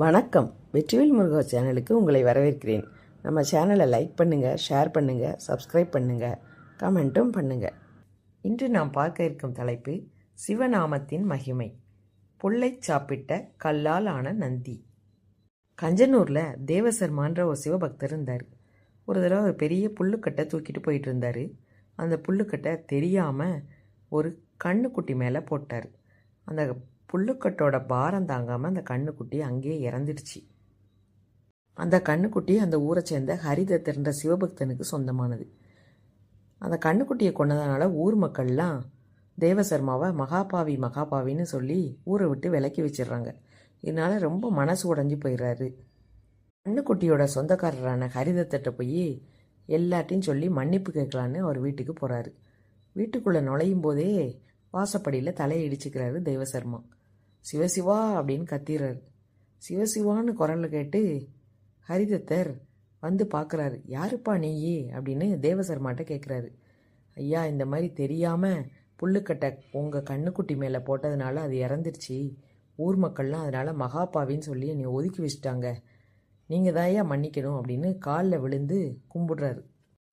வணக்கம். வெற்றிவேல் முருகா சேனலுக்கு உங்களை வரவேற்கிறேன். நம்ம சேனலை லைக் பண்ணுங்கள், ஷேர் பண்ணுங்கள், சப்ஸ்கிரைப் பண்ணுங்கள், கமெண்ட்டும் பண்ணுங்கள். இன்று நாம் பார்க்க இருக்கும் தலைப்பு சிவநாமத்தின் மகிமை. புல்லை சாப்பிட்ட கல்லால் ஆன நந்தி. கஞ்சனூரில் தேவசர்மான்ற ஒரு சிவபக்தர் இருந்தார். ஒரு தடவை ஒரு பெரிய புல்லுக்கட்டை தூக்கிட்டு போயிட்டு இருந்தார். அந்த புல்லுக்கட்டை தெரியாமல் ஒரு கண்ணுக்குட்டி மேலே போட்டார். அந்த புல்லுக்கட்டோட பாரம் தாங்காமல் அந்த கண்ணுக்குட்டி அங்கேயே இறந்துடுச்சு. அந்த கண்ணுக்குட்டி அந்த ஊரை சேர்ந்த ஹரிதத்தர்ன்ற சிவபக்தனுக்கு சொந்தமானது. அந்த கண்ணுக்குட்டியை கொண்டதுனால ஊர் மக்கள்லாம் தேவசர்மாவை மகாபாவின்னு சொல்லி ஊரை விட்டு விலக்கி வச்சிடுறாங்க. இதனால ரொம்ப மனசு உடைஞ்சு போயிடுறாரு. கண்ணுக்குட்டியோட சொந்தக்காரரான ஹரிதத்திட்ட போய் எல்லாத்தையும் சொல்லி மன்னிப்பு கேட்கலான்னு அவர் வீட்டுக்கு போகிறாரு. வீட்டுக்குள்ளே நுழையும் போதே வாசப்படியில் தலையை இடிச்சுக்கிறாரு தேவசர்மா. சிவசிவா அப்படின்னு கத்திடுறாரு. சிவசிவான்னு குரலில் கேட்டு ஹரிதத்தர் வந்து பார்க்குறாரு. யாருப்பா நீயே அப்படின்னு தேவசர்மாட்ட கேட்குறாரு. ஐயா, இந்த மாதிரி தெரியாமல் புல்லுக்கட்டை உங்கள் கண்ணுக்குட்டி மேலே போட்டதுனால அது இறந்துருச்சு. ஊர் மக்கள்லாம் அதனால் மகாபாவின்னு சொல்லி என்னை ஒதுக்கி வச்சுட்டாங்க. நீங்கள் தான் ஐயா மன்னிக்கணும் அப்படின்னு காலில் விழுந்து கும்பிடுறாரு.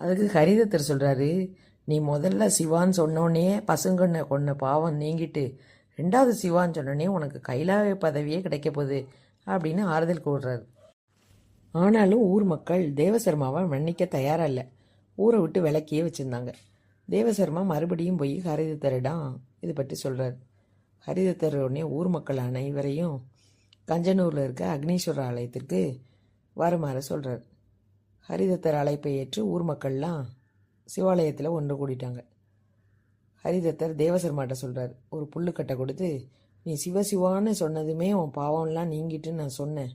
அதுக்கு ஹரிதத்தர் சொல்கிறாரு, நீ முதல்ல சிவான்னு சொன்னோன்னே பசுங்கண்ணை கொன்ன பாவம் நீங்கிட்டு ரெண்டாவது சிவான்னு சொன்னோடனே உனக்கு கைலாய பதவியே கிடைக்க போகுது அப்படின்னு ஆறுதல் கூடுறாரு. ஆனாலும் ஊர் மக்கள் தேவசர்மாவை மன்னிக்க தயாராக இல்லை. ஊரை விட்டு விலக்கியே வச்சுருந்தாங்க. தேவசர்மா மறுபடியும் போய் ஹரிதத்தரிடம் இது பற்றி சொல்கிறார். ஹரிதத்தர் உடனே ஊர் மக்கள் அனைவரையும் கஞ்சனூரில் இருக்க அக்னீஸ்வரர் ஆலயத்திற்கு வருமாறு சொல்கிறார். ஹரிதத்தர் அழைப்பை ஏற்று ஊர் மக்கள்லாம் சிவாலயத்தில் ஒன்று கூடிட்டாங்க. ஹரிதத்தர் தேவசர்மாட்ட சொல்கிறார், ஒரு புல்லுக்கட்டை கொடுத்து, நீ சிவசிவான்னு சொன்னதுமே உன் பாவம்லாம் நீங்கிட்டுன்னு நான் சொன்னேன்.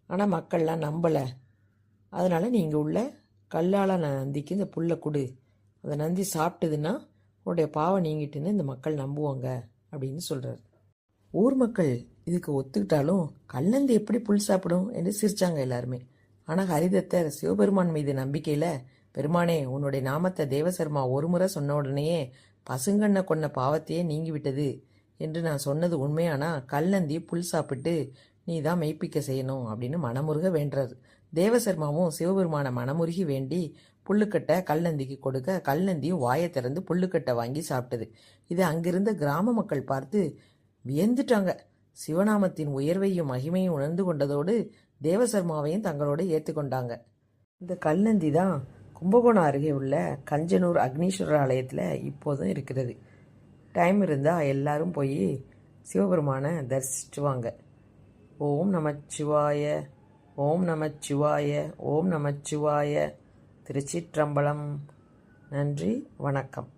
ஆனால் மக்கள்லாம் நம்பலை. அதனால் நீ இங்கே உள்ள கல்லால் நந்திக்கு இந்த புல்லை கொடு. அந்த நந்தி சாப்பிட்டதுன்னா உன்னுடைய பாவம் நீங்கிட்டுன்னு இந்த மக்கள் நம்புவாங்க அப்படின்னு சொல்கிறார். ஊர் மக்கள் இதுக்கு ஒத்துக்கிட்டாலும் கல்லந்தி எப்படி புல் சாப்பிடும் என்று சிரித்தாங்க எல்லாருமே. ஆனால் ஹரிதத்தர் சிவபெருமான் மீது நம்பிக்கையில், பெருமானே, உன்னுடைய நாமத்தை தேவசர்மா ஒரு முறை சொன்ன உடனேயே பசுங்கண்ணை கொன்ன பாவத்தையே நீங்கிவிட்டது என்று நான் சொன்னது உண்மையானா கல்லந்தி புல் சாப்பிட்டு நீ தான் மெய்ப்பிக்க செய்யணும் அப்படின்னு மனமுருக வேண்டுறாரு. தேவசர்மாவும் சிவபெருமான மனமுருகி வேண்டி புல்லுக்கட்டை கல்லந்திக்கு கொடுக்க கல்லந்தியும் வாயை திறந்து புல்லுக்கட்டை வாங்கி சாப்பிட்டது. இது அங்கிருந்த கிராம மக்கள் பார்த்து வியந்துட்டாங்க. சிவநாமத்தின் உயர்வையும் மகிமையும் உணர்ந்து கொண்டதோடு தேவசர்மாவையும் தங்களோடு ஏற்றுக்கொண்டாங்க. இந்த கல்லந்தி தான் கும்பகோணம் அருகே உள்ள கஞ்சனூர் அக்னீஸ்வரர் ஆலயத்தில் இப்போதும் இருக்கிறது. டைம் இருந்தால் எல்லாரும் போய் சிவபெருமானை தரிசிச்சுட்டு வாங்க. ஓம் நமச்சிவாய, ஓம் நமச்சிவாய, ஓம் நமச்சிவாய. திருச்சிற்றம்பலம். நன்றி, வணக்கம்.